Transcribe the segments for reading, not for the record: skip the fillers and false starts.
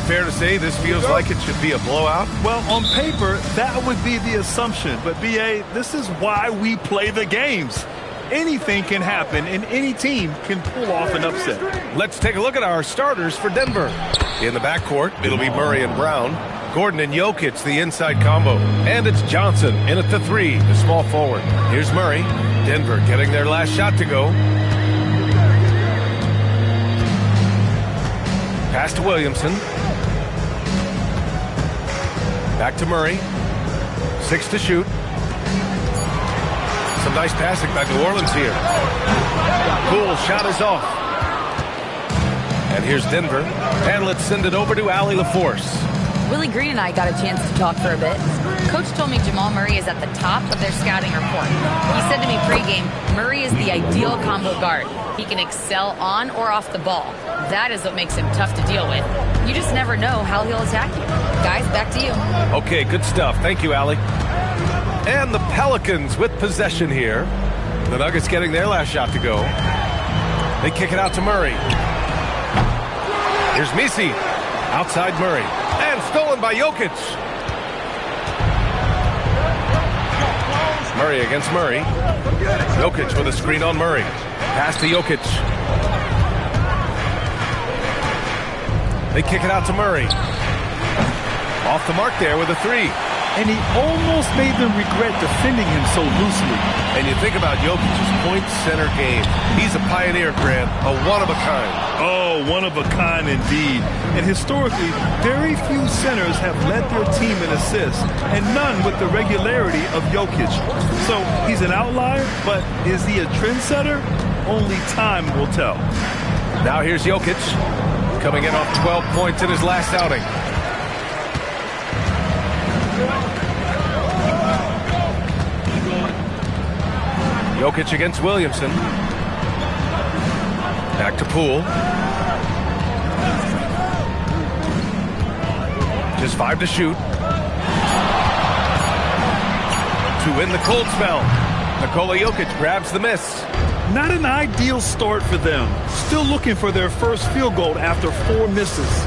fair to say this feels like it should be a blowout? Well, on paper, that would be the assumption. But, B.A., this is why we play the games. Anything can happen, and any team can pull off an upset. Let's take a look at our starters for Denver. In the backcourt, it'll be Murray and Brown. Gordon and Jokic, the inside combo. And it's Johnson in at the 3, the small forward. Here's Murray. Denver getting their last shot to go. Pass to Williamson. Back to Murray. 6 to shoot. Some nice passing by New Orleans here. Cool shot is off. And here's Denver. And let's send it over to Allie LaForce. Willie Green and I got a chance to talk for a bit. Coach told me Jamal Murray is at the top of their scouting report. He said to me pregame, Murray is the ideal combo guard. He can excel on or off the ball. That is what makes him tough to deal with. You just never know how he'll attack you. Guys, back to you. Okay, good stuff. Thank you, Allie. And the Pelicans with possession here. The Nuggets getting their last shot to go. They kick it out to Murray. Here's Messi. Outside Murray. And stolen by Jokic. Murray against Murray. Jokic with a screen on Murray. Pass to Jokic. They kick it out to Murray. Off the mark there with a 3. And he almost made them regret defending him so loosely. And you think about Jokic's point center game. He's a pioneer, Grant, a one-of-a-kind. Oh, one-of-a-kind indeed. And historically, very few centers have led their team in assists, and none with the regularity of Jokic. So he's an outlier, but is he a trendsetter? Only time will tell. Now here's Jokic, coming in off 12 points in his last outing. Jokic against Williamson. Back to Poole. Just 5 to shoot. To win the cold spell. Nikola Jokic grabs the miss. Not an ideal start for them. Still looking for their first field goal after 4 misses.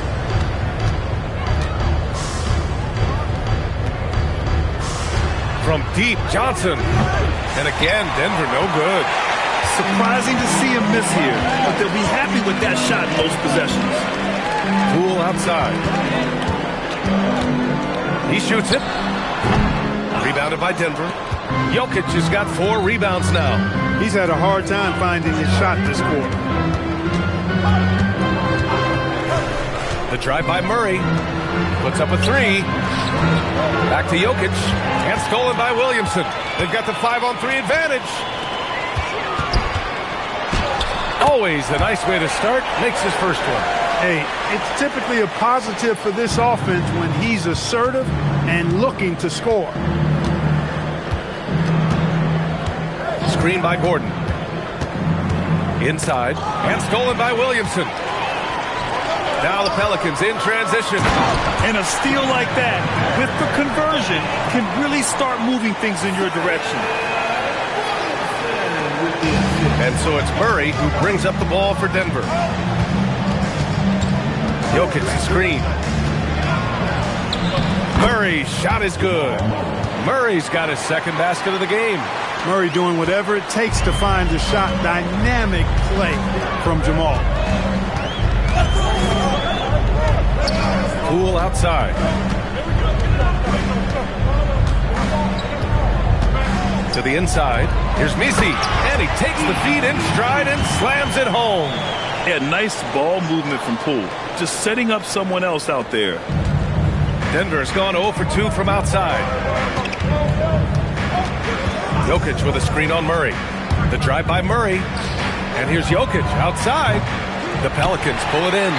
From deep, Johnson. And again, Denver no good. Surprising to see him miss here, but they'll be happy with that shot in most possessions. Poole outside. He shoots it. Rebounded by Denver. Jokic has got 4 rebounds now. He's had a hard time finding his shot this quarter. The drive by Murray. Puts up a 3. Back to Jokic. And stolen by Williamson. They've got the 5-on-3 advantage. Always a nice way to start. Makes his first one. Hey, it's typically a positive for this offense when he's assertive and looking to score. Screen by Gordon. Inside. And stolen by Williamson. Now the Pelicans in transition. And a steal like that, with the conversion, can really start moving things in your direction. And so it's Murray who brings up the ball for Denver. Jokic screen. Murray's shot is good. Murray's got his second basket of the game. Murray doing whatever it takes to find the shot. Dynamic play from Jamal. Poole outside. To the inside. Here's Messi. And he takes the feed in stride and slams it home. Yeah, nice ball movement from Poole. Just setting up someone else out there. Denver's gone 0 for 2 from outside. Jokic with a screen on Murray. The drive by Murray. And here's Jokic outside. The Pelicans pull it in.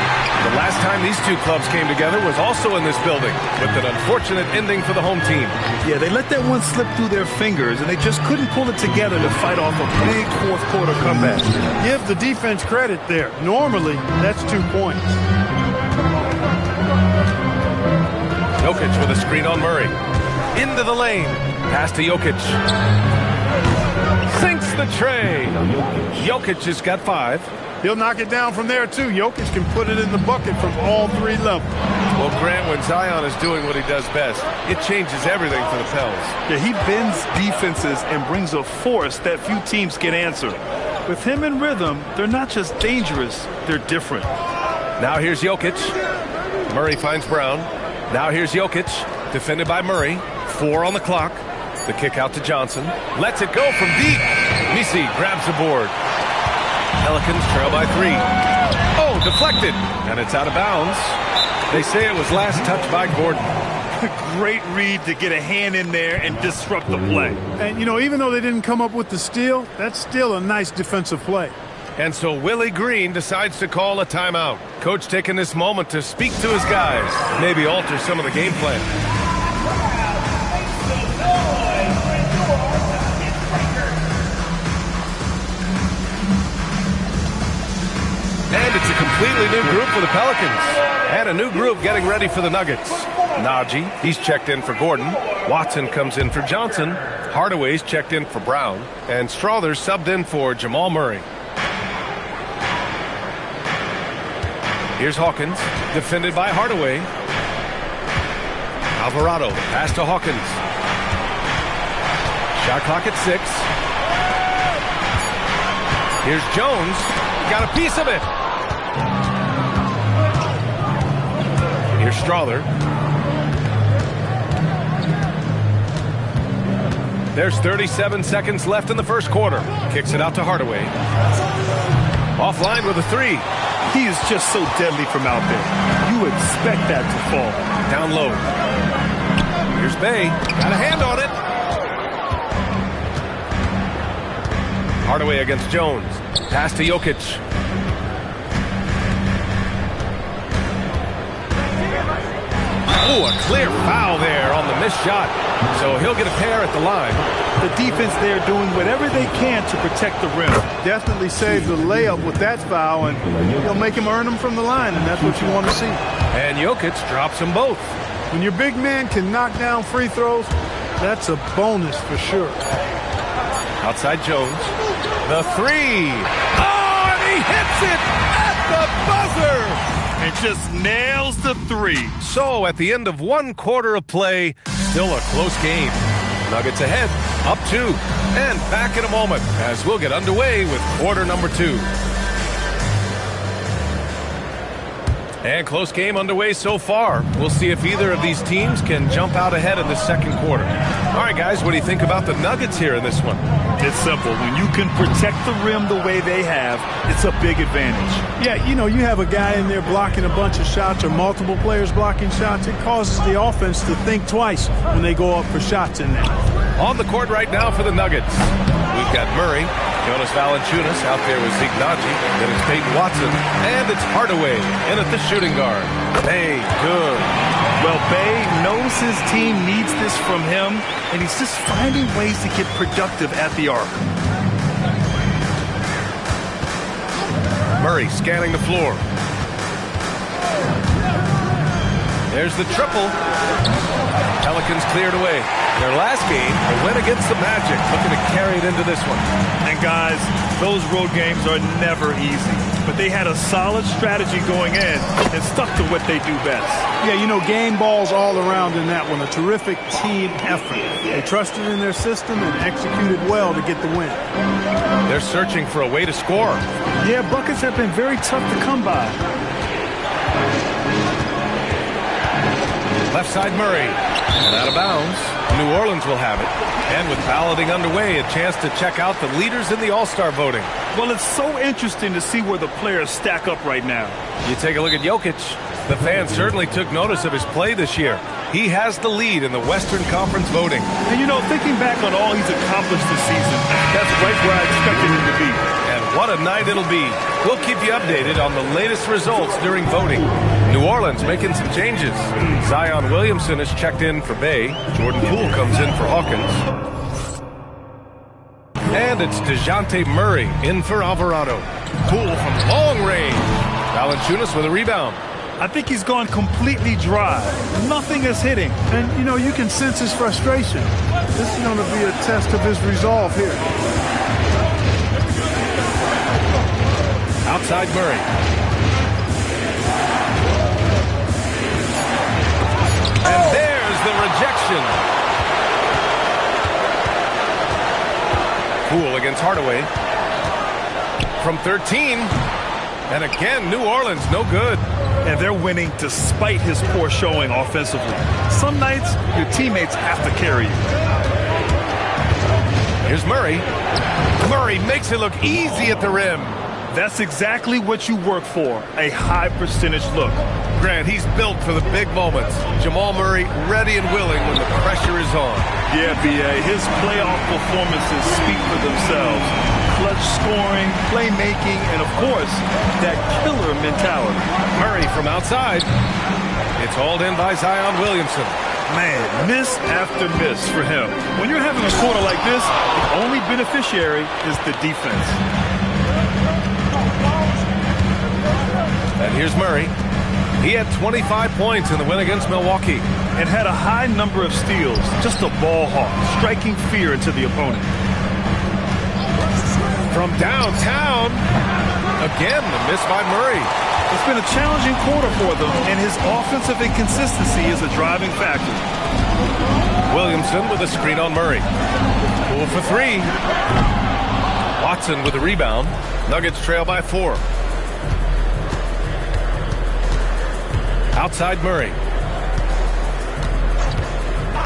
The last time these two clubs came together was also in this building, with an unfortunate ending for the home team. Yeah, they let that one slip through their fingers, and they just couldn't pull it together to fight off a big fourth-quarter comeback. Give the defense credit there. Normally, that's 2 points. Jokic with a screen on Murray. Into the lane. Pass to Jokic. Sinks the tray. Jokic has got 5. He'll knock it down from there, too. Jokic can put it in the bucket from all 3 levels. Well, Grant, when Zion is doing what he does best, it changes everything for the Pels. Yeah, he bends defenses and brings a force that few teams can answer. With him in rhythm, they're not just dangerous, they're different. Now here's Jokic. Murray finds Brown. Now here's Jokic, defended by Murray. 4 on the clock. The kick out to Johnson. Lets it go from deep. Misi grabs the board. Pelicans trail by 3. Oh, deflected. And it's out of bounds. They say it was last touched by Gordon. Great read to get a hand in there and disrupt the play. And, you know, even though they didn't come up with the steal, that's still a nice defensive play. And so Willie Green decides to call a timeout. Coach taking this moment to speak to his guys, maybe alter some of the game plan. And it's a completely new group for the Pelicans. And a new group getting ready for the Nuggets. Najee, he's checked in for Gordon. Watson comes in for Johnson. Hardaway's checked in for Brown. And Strother's subbed in for Jamal Murray. Here's Hawkins, defended by Hardaway. Alvarado, pass to Hawkins. Shot clock at 6. Here's Jones, got a piece of it. Here's Strother. There's 37 seconds left in the first quarter. Kicks it out to Hardaway. Offline with a 3. He is just so deadly from out there. You expect that to fall. Down low. Here's Bay. Got a hand on it. Hardaway against Jones. Pass to Jokic. Oh, a clear foul there on the missed shot. So he'll get a pair at the line. The defense there doing whatever they can to protect the rim. Definitely saved the layup with that foul, and he'll make him earn them from the line, and that's what you want to see. And Jokic drops them both. When your big man can knock down free throws, that's a bonus for sure. Outside Jones. The 3. Oh, and he hits it at the buzzer. And just nails the 3. So at the end of 1 quarter of play, still a close game. Nuggets ahead, up 2. And back in a moment as we'll get underway with quarter number 2. And close game underway so far. We'll see if either of these teams can jump out ahead in the second quarter. All right, guys, what do you think about the Nuggets here in this one? It's simple. When you can protect the rim the way they have, it's a big advantage. Yeah, you know, you have a guy in there blocking a bunch of shots or multiple players blocking shots. It causes the offense to think twice when they go up for shots in there. On the court right now for the Nuggets, we've got Murray, Jonas Valanciunas out there with Zeke Naji. Then it's Peyton Watson, and it's Hardaway in at the shooting guard. Hey, good. Well, Bay knows his team needs this from him, and he's just finding ways to get productive at the arc. Murray scanning the floor. There's the triple. Pelicans cleared away. Their last game, a win against the Magic, looking to carry it into this one. And guys, those road games are never easy. But they had a solid strategy going in and stuck to what they do best. Yeah, you know, game balls all around in that one. A terrific team effort. They trusted in their system and executed well to get the win. They're searching for a way to score. Yeah, buckets have been very tough to come by. Left side Murray. And out of bounds. New Orleans will have it. And with balloting underway, a chance to check out the leaders in the All-Star voting. Well, it's so interesting to see where the players stack up right now. You take a look at Jokic. The fans certainly took notice of his play this year. He has the lead in the Western Conference voting. And, you know, thinking back on all he's accomplished this season, that's right where I expected him to be. And what a night it'll be. We'll keep you updated on the latest results during voting. New Orleans making some changes. Zion Williamson is checked in for Bay. Jordan Poole comes in for Hawkins. And it's DeJounte Murray in for Alvarado. Poole from long range. Valanciunas with a rebound. I think he's gone completely dry. Nothing is hitting. And, you know, you can sense his frustration. This is going to be a test of his resolve here. Outside Murray. against Hardaway. From 13. And again, New Orleans, no good. And they're winning despite his poor showing offensively. Some nights, your teammates have to carry you. Here's Murray. Murray makes it look easy at the rim. That's exactly what you work for, a high percentage look. Grant, he's built for the big moments. Jamal Murray ready and willing when the pressure is on. Yeah, B.A., his playoff performances speak for themselves. Clutch scoring, playmaking, and of course, that killer mentality. Murray from outside. It's hauled in by Zion Williamson. Man, miss after miss for him. When you're having a quarter like this, the only beneficiary is the defense. And here's Murray. He had 25 points in the win against Milwaukee. And had a high number of steals. Just a ball hawk, striking fear into the opponent. From downtown, again, the miss by Murray. It's been a challenging quarter for them, and his offensive inconsistency is a driving factor. Williamson with a screen on Murray. Pool for three. Watson with a rebound. Nuggets trail by 4. Outside Murray.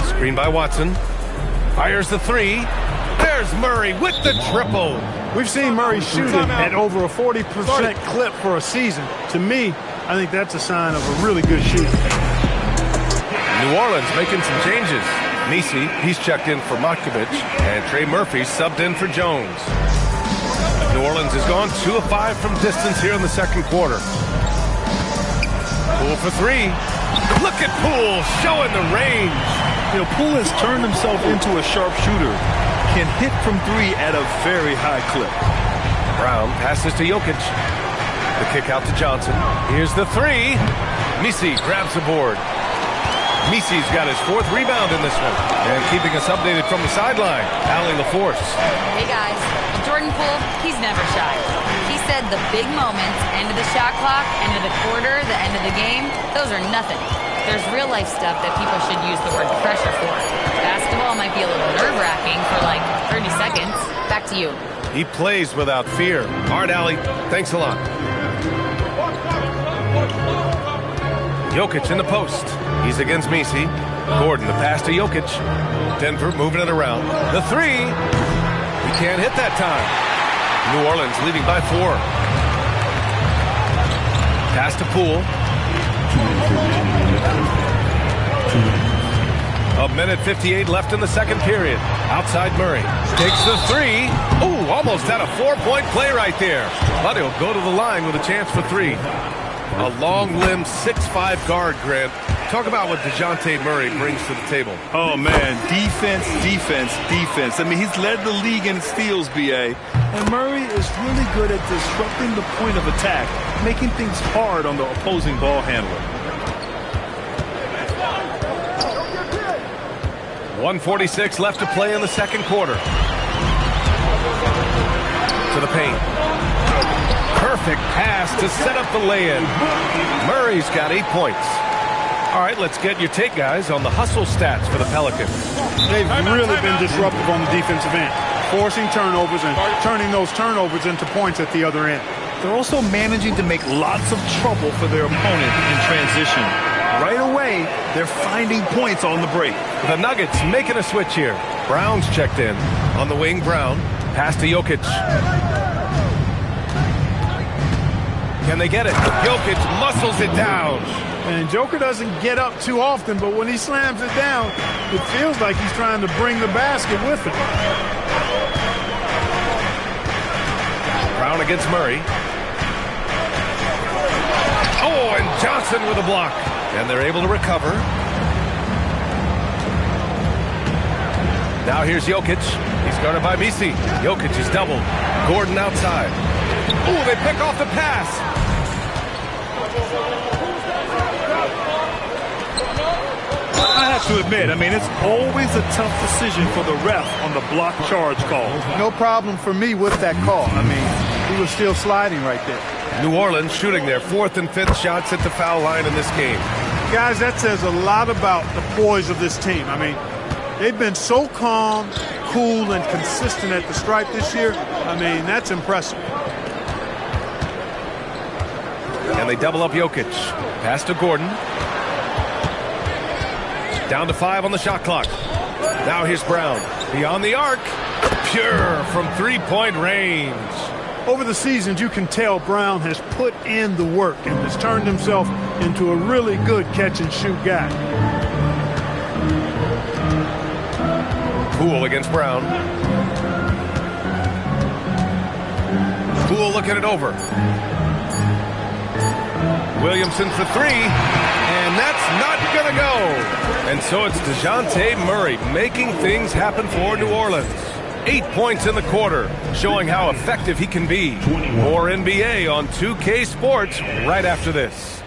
Screen by Watson. Fires the three. There's Murray with the triple. We've seen Murray shoot it at over a 40% clip for a season. To me, I think that's a sign of a really good shooter. New Orleans making some changes. Nisi, he's checked in for Matkovic, and Trey Murphy subbed in for Jones. New Orleans has gone 2 of 5 from distance here in the second quarter. Poole for three. Look at Poole showing the range. You know, Poole has turned himself into a sharpshooter. Can hit from 3 at a very high clip. Brown passes to Jokic. The kick out to Johnson. Here's the three. Misi grabs the board. Misi's got his 4th rebound in this one. And keeping us updated from the sideline, Allie LaForce. Hey guys, Jordan Poole, he's never shy. He said the big moments, end of the shot clock, end of the quarter, the end of the game, those are nothing. There's real life stuff that people should use the word pressure for. Basketball might be a little nerve-wracking for like 30 seconds. Back to you. He plays without fear. All right, Allie, thanks a lot. Jokic in the post. He's against Misi. Gordon, the pass to Jokic. Denver moving it around. The three. He can't hit that time. New Orleans leading by 4. Pass to Poole. A minute 58 left in the second period. Outside Murray. Takes the three. Ooh, almost had a 4-point play right there. But he'll go to the line with a chance for 3. A long-limbed 6'5" guard, Grant. Talk about what DeJounte Murray brings to the table. Oh, man. Defense, defense, defense. I mean, he's led the league in steals, B.A. And Murray is really good at disrupting the point of attack, making things hard on the opposing ball handler. 1:46 left to play in the second quarter. To the paint. Perfect pass to set up the lay-in. Murray's got 8 points. All right, let's get your take, guys, on the hustle stats for the Pelicans. They've really been disruptive on the defensive end, forcing turnovers and turning those turnovers into points at the other end. They're also managing to make lots of trouble for their opponent in transition. Right away, they're finding points on the break. The Nuggets making a switch here. Brown's checked in. On the wing, Brown. Pass to Jokic. Can they get it? Jokic muscles it down. And Joker doesn't get up too often, but when he slams it down, it feels like he's trying to bring the basket with him. Brown against Murray. Oh, and Johnson with a block. And they're able to recover. Now here's Jokic. He's guarded by Misi. Jokic is doubled. Gordon outside. Oh, they pick off the pass. I have to admit, I mean, it's always a tough decision for the ref on the block charge call. No problem for me with that call. I mean, he was still sliding right there. New Orleans shooting their 4th and 5th shots at the foul line in this game. Guys, that says a lot about the poise of this team. I mean, they've been so calm cool and consistent at the stripe this year, I mean, that's impressive. And they double up Jokic. Pass to Gordon. Down to 5 on the shot clock. Now here's Brown. Beyond the arc. Pure from three-point range. Over the seasons, you can tell Brown has put in the work and has turned himself into a really good catch-and-shoot guy. Poole against Brown. Poole looking it over. Williamson for 3, and that's not going to go. And so it's DeJounte Murray making things happen for New Orleans. 8 points in the quarter, showing how effective he can be. More NBA on 2K Sports right after this.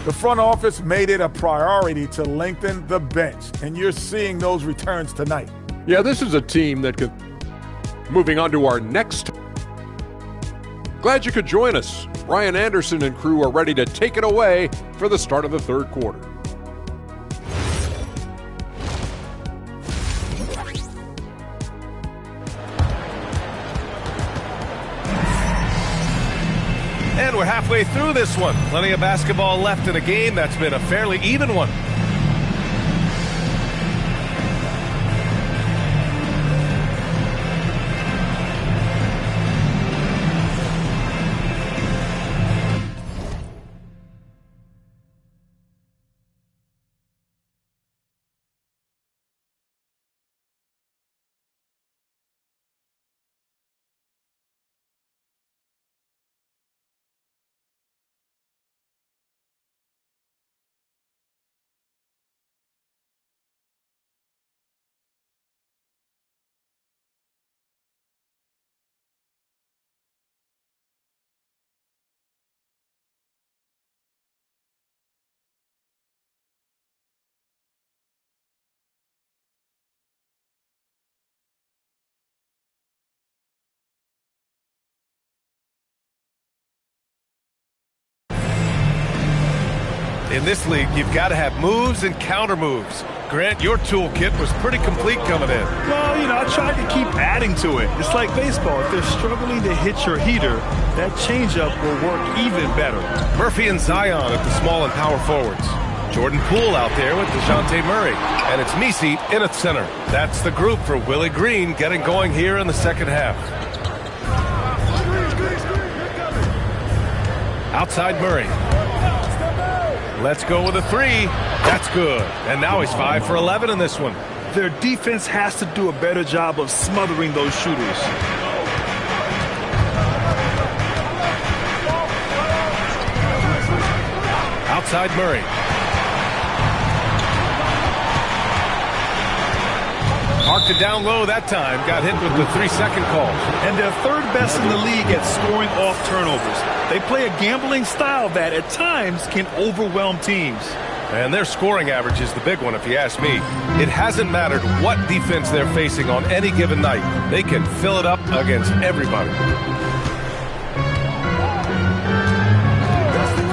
The front office made it a priority to lengthen the bench, and you're seeing those returns tonight. Yeah, this is a team that could... Moving on to our next... Glad you could join us. Ryan Anderson and crew are ready to take it away for the start of the third quarter. And we're halfway through this one. Plenty of basketball left in a game that's been a fairly even one. In this league, you've got to have moves and counter moves. Grant, your toolkit was pretty complete coming in. Well, I tried to keep adding to it. It's like baseball. If they're struggling to hit your heater, that changeup will work even better. Murphy and Zion at the small and power forwards. Jordan Poole out there with DeJounte Murray. And it's Misi in at center. That's the group for Willie Green getting going here in the second half. Outside Murray. Let's go with a 3. That's good. And now he's 5 for 11 in this one. Their defense has to do a better job of smothering those shooters. Outside Murray. Parked it down low that time. Got hit with the 3-second call. And they're third best in the league at scoring off turnovers. They play a gambling style that at times can overwhelm teams. And their scoring average is the big one, if you ask me. It hasn't mattered what defense they're facing on any given night. They can fill it up against everybody.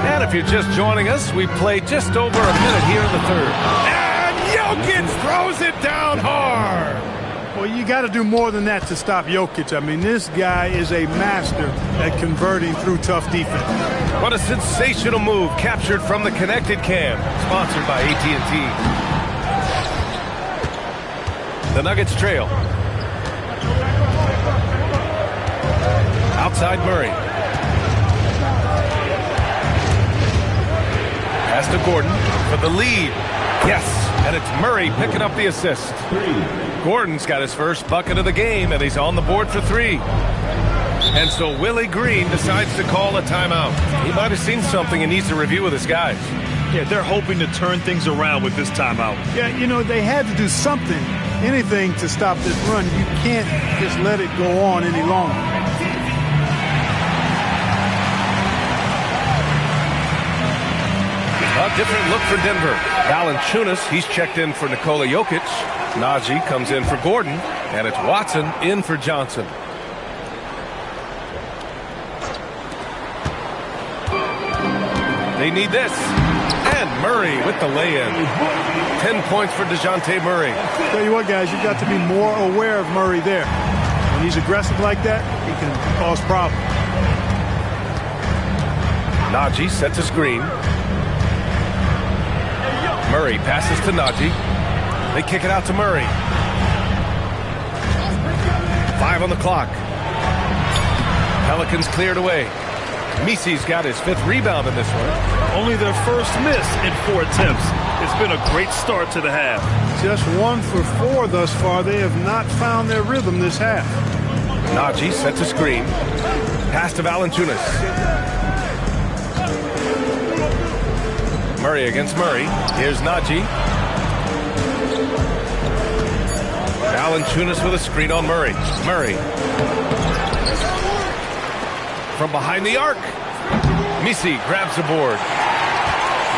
And if you're just joining us, we play just over a minute here in the third. And Jokic throws it down hard. Well, you got to do more than that to stop Jokic. I mean, this guy is a master at converting through tough defense. What a sensational move captured from the connected cam, sponsored by AT&T. The Nuggets trail. Outside Murray. Pass to Gordon for the lead. Yes, and it's Murray picking up the assist. Gordon's got his first bucket of the game, and he's on the board for 3. And so Willie Green decides to call a timeout. He might have seen something and needs to review with his guys. Yeah, they're hoping to turn things around with this timeout. Yeah, they had to do something, anything to stop this run. You can't just let it go on any longer. A different look for Denver. Valanciunas, he's checked in for Nikola Jokic. Najee comes in for Gordon, and it's Watson in for Johnson. They need this. And Murray with the lay-in. 10 points for DeJounte Murray. Tell you what, guys, you've got to be more aware of Murray there. When he's aggressive like that, he can cause problems. Najee sets a screen. Murray passes to Najee. They kick it out to Murray. 5 on the clock. Pelicans cleared away. Misi's got his 5th rebound in this one. Only their first miss in 4 attempts. It's been a great start to the half. Just 1 for 4 thus far. They have not found their rhythm this half. Najee sets a screen. Pass to Valanciunas. Murray against Murray. Here's Najee. Valanciunas with a screen on Murray. Murray. From behind the arc. Misi grabs the board.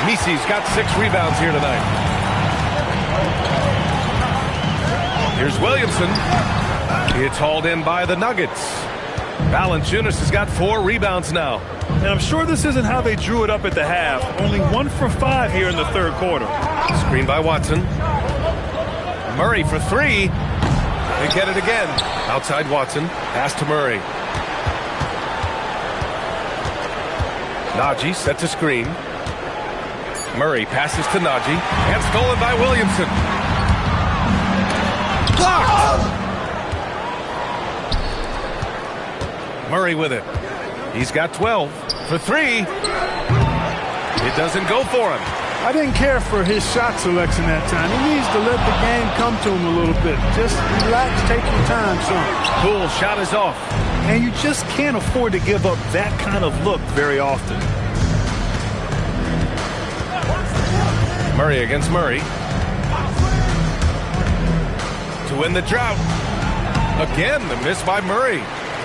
Misi's got 6 rebounds here tonight. Here's Williamson. It's hauled in by the Nuggets. Valanciunas has got 4 rebounds now. And I'm sure this isn't how they drew it up at the half. Only 1 for 5 here in the 3rd quarter. Screen by Watson. Murray for 3. They get it again. Outside Watson. Pass to Murray. Najee sets a screen. Murray passes to Najee. And stolen by Williamson. Blocked! Murray with it. He's got 12 for 3. It doesn't go for him. I didn't care for his shot selection that time. He needs to let the game come to him a little bit. Just relax, take your time, son. Poole shot is off. And you just can't afford to give up that kind of look very often. Murray against Murray. To win the drought. Again, the miss by Murray.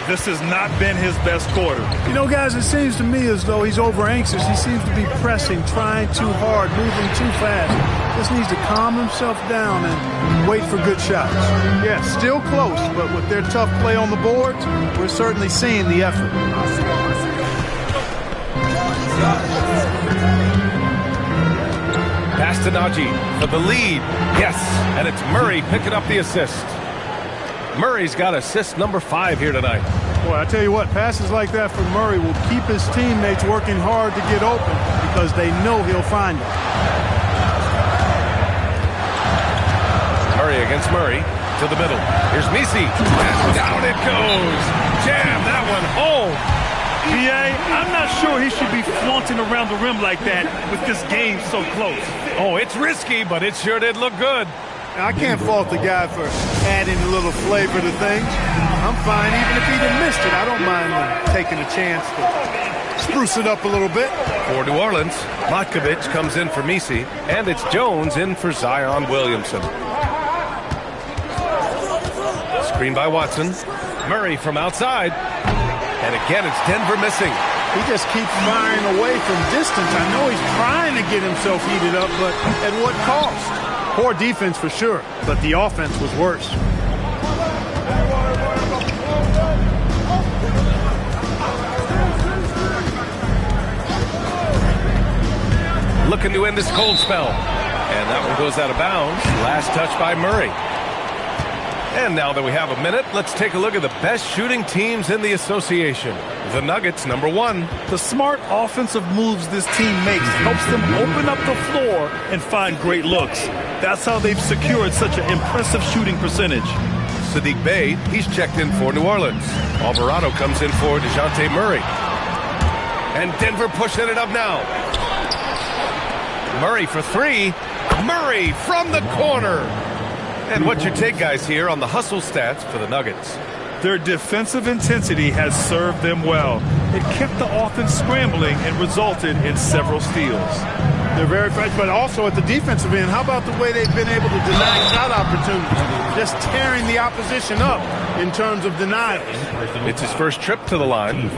This has not been his best quarter. You know, guys, it seems to me as though he's over anxious. He seems to be pressing, trying too hard, moving too fast. Just needs to calm himself down and wait for good shots. Yeah, still close, but with their tough play on the boards, we're certainly seeing the effort. Pass to Najee for the lead. Yes, and it's Murray picking up the assist. Murray's got assist number 5 here tonight. Boy, I tell you what, passes like that from Murray will keep his teammates working hard to get open because they know he'll find them. Murray against Murray to the middle. Here's Misi. And down it goes. Jam that one home. B.A., I'm not sure he should be flaunting around the rim like that with this game so close. Oh, it's risky, but it sure did look good. I can't fault the guy for adding a little flavor to things. I'm fine even if he'd have missed it. I don't mind taking a chance to spruce it up a little bit. For New Orleans, Matkovic comes in for Misi, and it's Jones in for Zion Williamson. Screen by Watson. Murray from outside. And again, it's Denver missing. He just keeps firing away from distance. I know he's trying to get himself heated up, but at what cost? Poor defense for sure, but the offense was worse. Looking to end this cold spell. And that one goes out of bounds. Last touch by Murray. And now that we have a minute, let's take a look at the best shooting teams in the association. The Nuggets, number 1. The smart offensive moves this team makes helps them open up the floor and find great looks. That's how they've secured such an impressive shooting percentage. Sadiq Bey, he's checked in for New Orleans. Alvarado comes in for DeJounte Murray. And Denver pushing it up now. Murray for 3. Murray from the corner. And what's your take, guys, here on the hustle stats for the Nuggets? Their defensive intensity has served them well. It kept the offense scrambling and resulted in several steals. They're very fresh, but also at the defensive end, how about the way they've been able to deny shot opportunities? Just tearing the opposition up in terms of denials. It's his first trip to the line.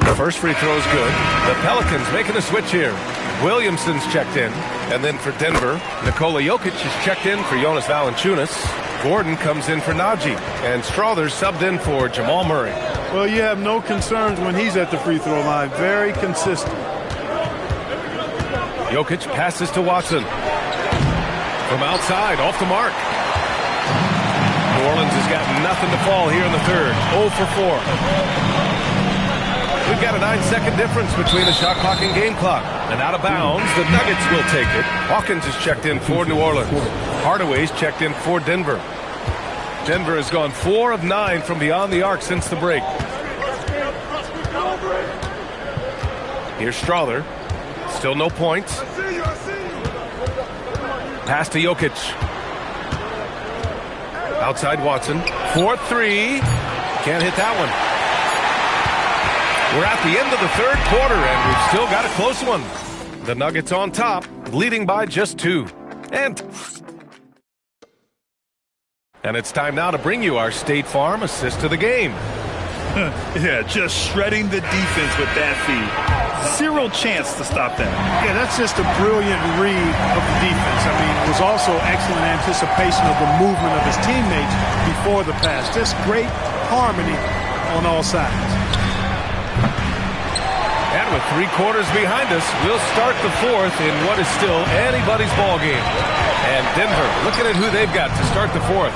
The first free throw is good. The Pelicans making a switch here. Williamson's checked in. And then for Denver, Nikola Jokic is checked in for Jonas Valanciunas. Gordon comes in for Najee, and Strother subbed in for Jamal Murray. Well, you have no concerns when he's at the free throw line. Very consistent. Jokic passes to Watson. From outside, off the mark. New Orleans has got nothing to fall here in the third. 0 for 4. We've got a 9-second difference between the shot clock and game clock. And out of bounds, the Nuggets will take it. Hawkins is checked in for New Orleans. Hardaway's checked in for Denver. Denver has gone 4 of 9 from beyond the arc since the break. Here's Strother. Still no points. Pass to Jokic. Outside Watson. 4-3. Can't hit that one. We're at the end of the third quarter, and we've still got a close one. The Nuggets on top, leading by just 2. And it's time now to bring you our State Farm assist to the game. Yeah, just shredding the defense with that feed. Zero chance to stop that. Yeah, that's just a brilliant read of the defense. I mean, it was also excellent anticipation of the movement of his teammates before the pass. Just great harmony on all sides. And with 3 quarters behind us, we'll start the fourth in what is still anybody's ball game. And Denver, looking at who they've got to start the fourth.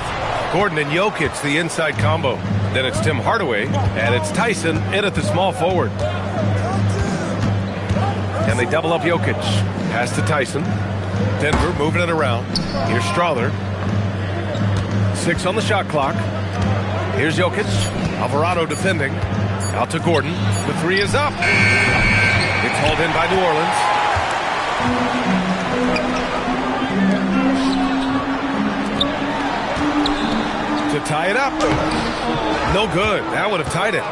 Gordon and Jokic, the inside combo. Then it's Tim Hardaway, and it's Tyson in at the small forward. And they double up Jokic. Pass to Tyson. Denver moving it around. Here's Strother. 6 on the shot clock. Here's Jokic. Alvarado defending. Out to Gordon. The 3 is up. It's hauled in by New Orleans. To tie it up. No good. That would have tied it.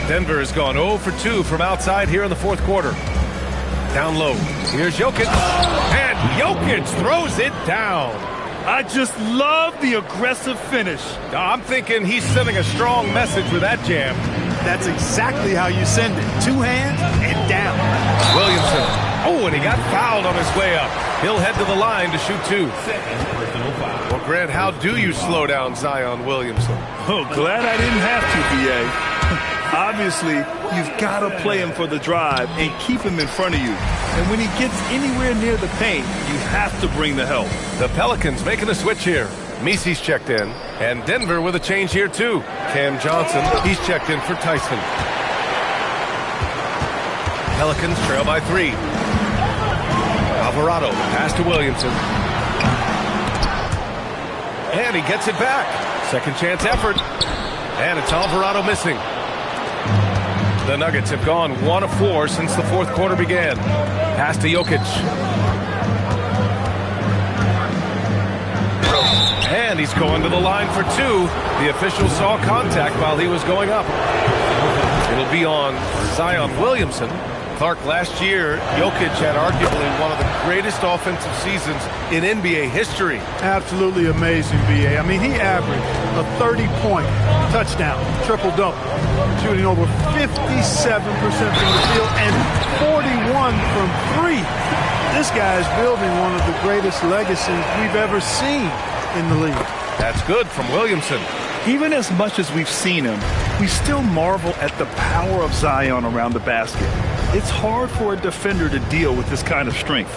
Denver has gone 0 for 2 from outside here in the fourth quarter. Down low. Here's Jokic. And Jokic throws it down. I just love the aggressive finish. I'm thinking he's sending a strong message with that jam. That's exactly how you send it. 2 hands and down. Williamson. Oh, and he got fouled on his way up. He'll head to the line to shoot 2. Well, Grant, how do you slow down Zion Williamson? Oh, glad I didn't have to, B.A. Obviously, you've got to play him for the drive and keep him in front of you. And when he gets anywhere near the paint, you have to bring the help. The Pelicans making a switch here. Misi's checked in, and Denver with a change here too. Cam Johnson, he's checked in for Tyson. Pelicans trail by 3. Alvarado, pass to Williamson. And he gets it back. Second chance effort. And it's Alvarado missing. The Nuggets have gone 1 of 4 since the fourth quarter began. Pass to Jokic. And he's going to the line for 2. The official saw contact while he was going up. It'll be on Zion Williamson. Clark, last year, Jokic had arguably one of the greatest offensive seasons in NBA history. Absolutely amazing, B.A. I mean, he averaged a 30-point touchdown, triple-double, shooting over 57% from the field and 41 from 3. This guy is building one of the greatest legacies we've ever seen in the league. That's good from Williamson. Even as much as we've seen him, we still marvel at the power of Zion around the basket. It's hard for a defender to deal with this kind of strength.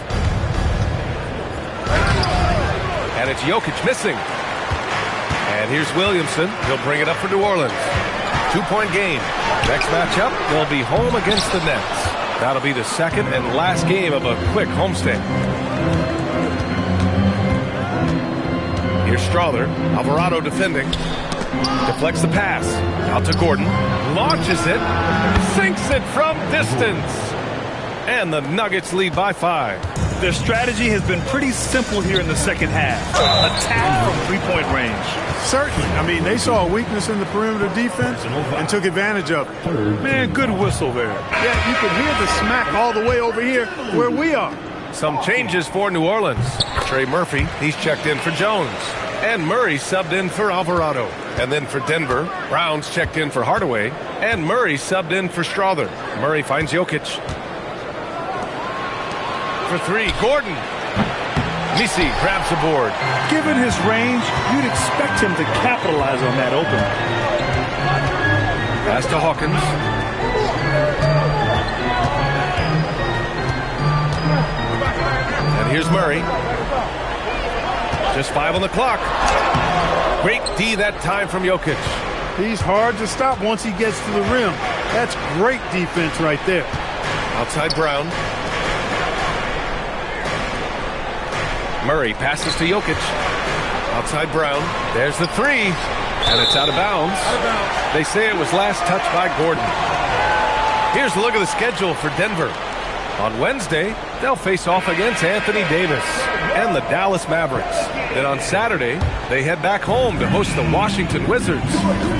And it's Jokic missing. And here's Williamson. He'll bring it up for New Orleans. 2-point game. Next matchup, they'll be home against the Nets. That'll be the second and last game of a quick homestand. Here's Strother. Alvarado defending. Deflects the pass. Out to Gordon. Launches it. Sinks it from distance. And the Nuggets lead by 5. Their strategy has been pretty simple here in the second half. Attack from 3-point range. Certainly. I mean, they saw a weakness in the perimeter defense and took advantage of it. Man, good whistle there. Yeah, you can hear the smack all the way over here where we are. Some changes for New Orleans. Trey Murphy, he's checked in for Jones. And Murray subbed in for Alvarado. And then for Denver, Brown's checked in for Hardaway. And Murray subbed in for Strother. Murray finds Jokic. For 3, Gordon. Messi grabs the board. Given his range, you'd expect him to capitalize on that opening. Pass to Hawkins. And here's Murray. Just 5 on the clock. Great D that time from Jokic. He's hard to stop once he gets to the rim. That's great defense right there. Outside Brown. Murray passes to Jokic. Outside Brown. There's the three. And it's out of bounds. They say it was last touched by Gordon. Here's a look at the schedule for Denver. On Wednesday, they'll face off against Anthony Davis and the Dallas Mavericks. Then on Saturday, they head back home to host the Washington Wizards.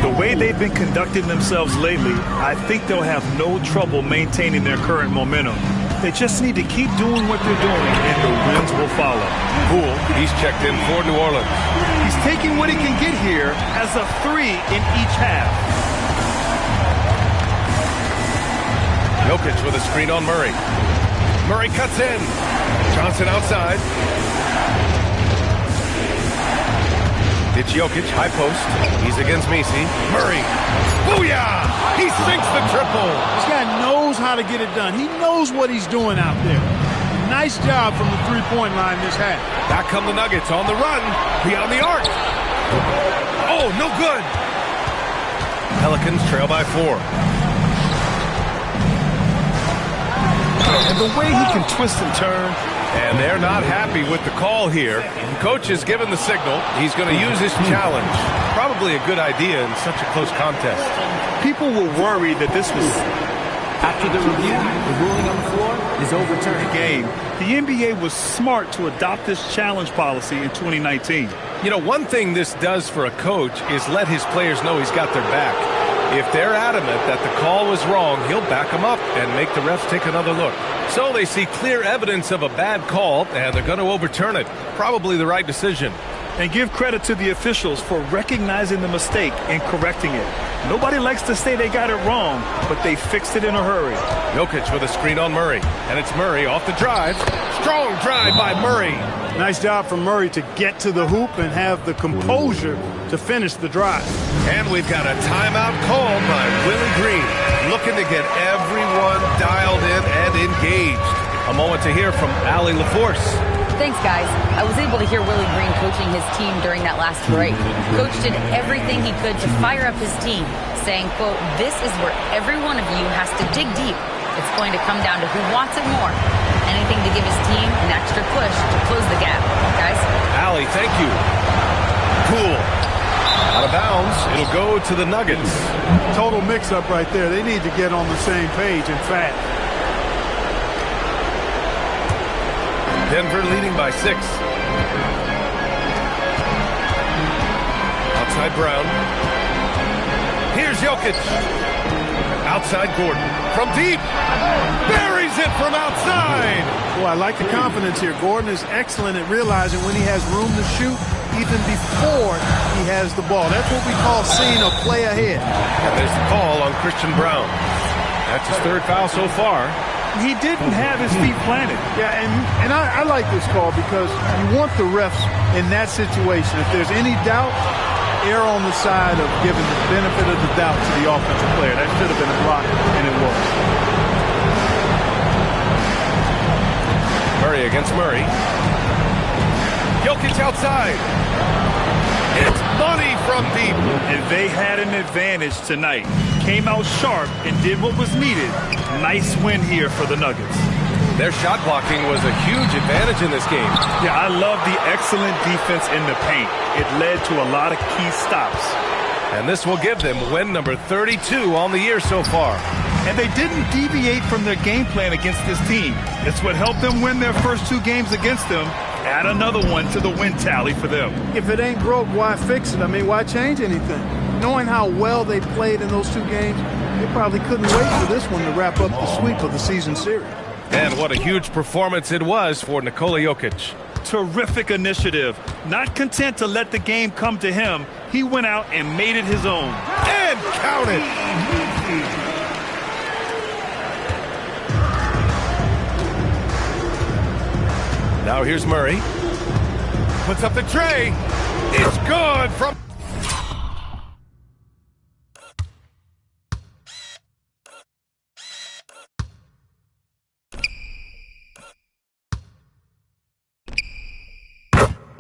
The way they've been conducting themselves lately, I think they'll have no trouble maintaining their current momentum. They just need to keep doing what they're doing, and the wins will follow. Poole, he's checked in for New Orleans. He's taking what he can get here as a 3 in each half. Jokic with a screen on Murray. Murray cuts in. Johnson outside. It's Jokic, high post. He's against Messi. Murray. Booyah! He sinks the triple. This guy knows how to get it done. He knows what he's doing out there. Nice job from the three-point line this half. Back come the Nuggets on the run. Beyond the arc. Oh, no good. Pelicans trail by 4. And the way he can twist and turn. And they're not happy with the call here. Coach has given the signal. He's going to use this challenge. Probably a good idea in such a close contest. People were worried that this was... After the review, the ruling on the floor is overturned. Game. The NBA was smart to adopt this challenge policy in 2019. You know, one thing this does for a coach is let his players know he's got their back. If they're adamant that the call was wrong, he'll back them up and make the refs take another look. So they see clear evidence of a bad call, and they're going to overturn it. Probably the right decision. And give credit to the officials for recognizing the mistake and correcting it. Nobody likes to say they got it wrong, but they fixed it in a hurry. Jokic with a screen on Murray, and it's Murray off the drive. Strong drive by Murray. Nice job from Murray to get to the hoop and have the composure to finish the drive. And we've got a timeout called by Willie Green, looking to get everyone dialed in and engaged. A moment to hear from Allie LaForce. Thanks, guys. I was able to hear Willie Green coaching his team during that last break. Coach did everything he could to fire up his team, saying, quote, "This is where every one of you has to dig deep. It's going to come down to who wants it more. Anything to give his team an extra push to close the gap." Guys? Allie, thank you. Cool. Out of bounds. It'll go to the Nuggets. Total mix-up right there. They need to get on the same page and fast. Denver leading by 6. Outside Brown. Here's Jokic. Outside Gordon. From deep. Buries it from outside. Boy, I like the confidence here. Gordon is excellent at realizing when he has room to shoot even before he has the ball. That's what we call seeing a play ahead. And there's the call on Christian Brown. That's his 3rd foul so far. He didn't have his feet planted. Yeah, and I like this call because you want the refs in that situation. If there's any doubt, err on the side of giving the benefit of the doubt to the offensive player. That should have been a block, and it was. Murray against Murray. Jokic outside. It's money from deep. And they had an advantage tonight. Came out sharp and did what was needed. Nice win here for the Nuggets. Their shot blocking was a huge advantage in this game. Yeah, I love the excellent defense in the paint. It led to a lot of key stops. And this will give them win number 32 on the year so far. And they didn't deviate from their game plan against this team. It's what helped them win their first 2 games against them. Add another one to the win tally for them. If it ain't broke, why fix it? I mean, why change anything? Knowing how well they played in those 2 games, they probably couldn't wait for this one to wrap up the sweep of the season series. And what a huge performance it was for Nikola Jokic. Terrific initiative. Not content to let the game come to him, he went out and made it his own. And counted. Now here's Murray. puts up the tray. It's good from...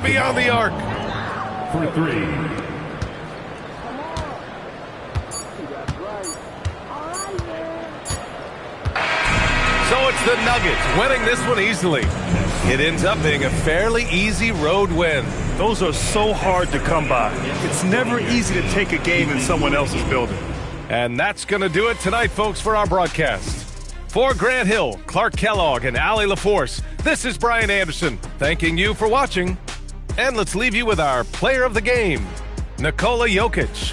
beyond the arc. For three. So it's the Nuggets winning this one easily. It ends up being a fairly easy road win. Those are so hard to come by. It's never easy to take a game in someone else's building. And that's going to do it tonight, folks, for our broadcast. For Grant Hill, Clark Kellogg, and Allie LaForce, this is Brian Anderson, thanking you for watching. And let's leave you with our player of the game, Nikola Jokic.